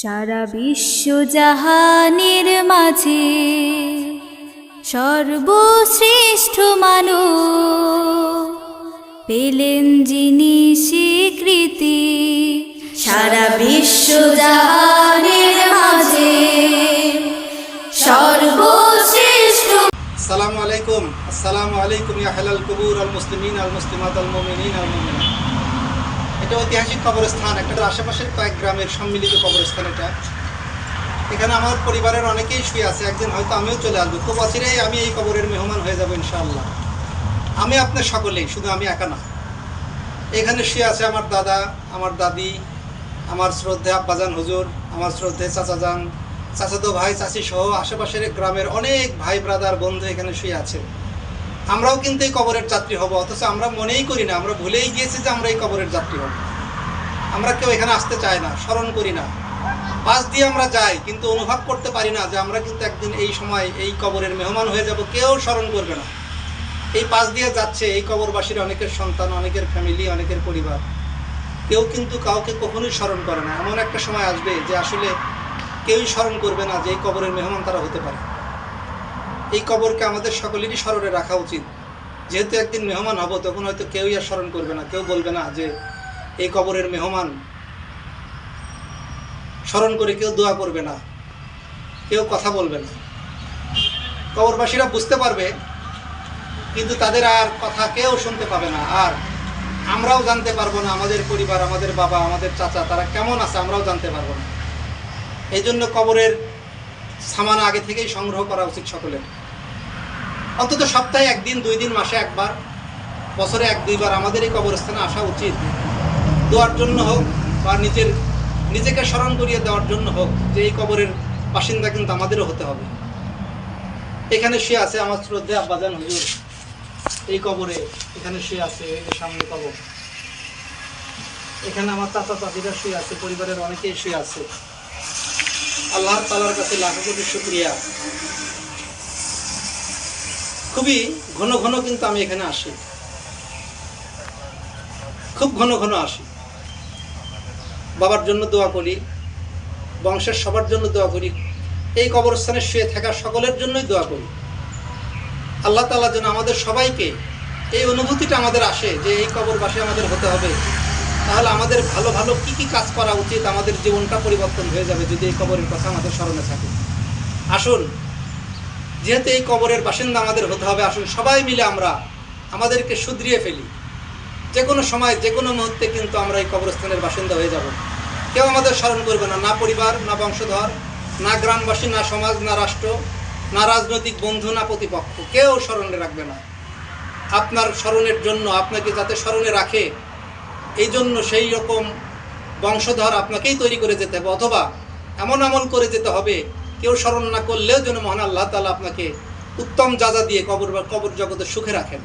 সারা বিশ্ব জাহানের মাঝে সর্বশ্রেষ্ঠ মানব পেলেন যিনি স্বীকৃতি। সারা বিশ্ব জাহানের মাঝে সর্বশ্রেষ্ঠ। আসসালামু আলাইকুম। আসসালামু আলাইকুম ইয়া আহলাল কুবুর আল মুসলিমিন আল মুসলিমাত আল মুমিনিন আল মুমিনাত। এটা ঐতিহাসিক কবরস্থান, একটা আশেপাশের কয়েক গ্রামের সম্মিলিত কবরস্থান। এখানে আমার পরিবারের অনেকেই শুয়ে আছে। একদিন হয়তো আমিও চলে আসবো, খুব অচিরেই আমি এই কবরের মেহমান হয়ে যাবো ইনশাআল্লাহ। আমি আপনার সকলেই, শুধু আমি একা না। এখানে শুয়ে আছে আমার দাদা, আমার দাদি, আমার শ্রদ্ধে আব্বাজান হুজুর, আমার শ্রদ্ধে চাচাজান, চাচাতো ভাই, চাচি সহ আশেপাশের গ্রামের অনেক ভাই ব্রাদার বন্ধু এখানে শুয়ে আছে। আমরাও কিন্তু এই কবরের যাত্রী হব, অথচ আমরা মনেই করি না, আমরা ভুলেই গিয়েছি যে আমরা এই কবরের যাত্রী হব। আমরা কেউ এখানে আসতে চাই না, স্মরণ করি না, পাশ দিয়ে আমরা যাই, কিন্তু অনুভব করতে পারি না যে আমরা কিন্তু একদিন এই সময় এই কবরের মেহমান হয়ে যাব। কেউ স্মরণ করবে না। এই পাশ দিয়ে যাচ্ছে এই কবরবাসীর অনেকের সন্তান, অনেকের ফ্যামিলি, অনেকের পরিবার, কেউ কিন্তু কাউকে কখনোই স্মরণ করে না। এমন একটা সময় আসবে যে আসলে কেউই স্মরণ করবে না যে এই কবরের মেহমান তারা হতে পারে। এই কবরকে আমাদের সকলেরই স্মরণে রাখা উচিত। যেহেতু একদিন মেহমান হব, তখন হয়তো কেউই আর স্মরণ করবে না, কেউ বলবে না যে এই কবরের মেহমান। স্মরণ করে কেউ দোয়া করবে না, কেউ কথা বলবে না। কবরবাসীরা বুঝতে পারবে, কিন্তু তাদের আর কথা কেউ শুনতে পাবে না। আর আমরাও জানতে পারবো না আমাদের পরিবার, আমাদের বাবা, আমাদের চাচা তারা কেমন আছে, আমরাও জানতে পারবো না। এই জন্য কবরের সামান আগে থেকেই সংগ্রহ করা উচিত সকলের। অন্তত সপ্তাহে একদিন, 2 দিন, মাসে একবার, বছরে 1-2 বার আমাদের এই কবরস্থানে আসা উচিত। দোয়ার জন্য হোক বা নিজেকে স্মরণ করিয়ে দেওয়ার জন্য হোক যে এই কবরের বাসিন্দা কিন্তু আমাদেরও হতে হবে। এখানে শুয়ে আছে আমার শ্রদ্ধে আব্বাজান হুজুর, এই কবরে এখানে শুয়ে আছে, এই যে সামনে কবর। এখানে আমার চাচা চাচিরা শুয়ে আছে, পরিবারের অনেকেই শুয়ে আছে। আল্লাহ তাআলার কাছে লাখো কোটি শুকরিয়া। খুবই ঘন ঘন কিন্তু আমি এখানে আসি, খুব ঘন ঘন আসি। বাবার জন্য দোয়া করি, বংশের সবার জন্য দোয়া করি, এই কবরস্থানে শুয়ে থাকা সকলের জন্যই দোয়া করি। আল্লাহ তাআলা যেন আমাদের সবাইকে এই অনুভূতিটা আমাদের আসে যে এই কবরবাসী আমাদের হতে হবে। তাহলে আমাদের ভালো ভালো কি কি কাজ করা উচিত, আমাদের জীবনটা পরিবর্তন হয়ে যাবে যদি এই কবরের কথা আমাদের স্মরণে থাকে। আসুন, যেহেতু এই কবরের বাসিন্দা আমাদের হতে হবে, আসুন সবাই মিলে আমরা আমাদেরকে শুধরিয়ে ফেলি। যে কোনো সময়, যে কোনো মুহূর্তে কিন্তু আমরা এই কবরস্থানের বাসিন্দা হয়ে যাব। কেউ আমাদের স্মরণ করবে না, না পরিবার, না বংশধর, না গ্রামবাসী, না সমাজ, না রাষ্ট্র, না রাজনৈতিক বন্ধু, না প্রতিপক্ষ, কেউ স্মরণে রাখবে না। আপনার স্মরণের জন্য, আপনাকে যাতে স্মরণে রাখে, এই জন্য সেই রকম বংশধর আপনাকেই তৈরি করে যেতে হবে, অথবা এমন আমল করে যেতে হবে কেউ স্মরণ না করলেও যেন মহান আল্লাহ তাআলা আপনাকে উত্তম যাজা দিয়ে কবর জগতে সুখে রাখেন।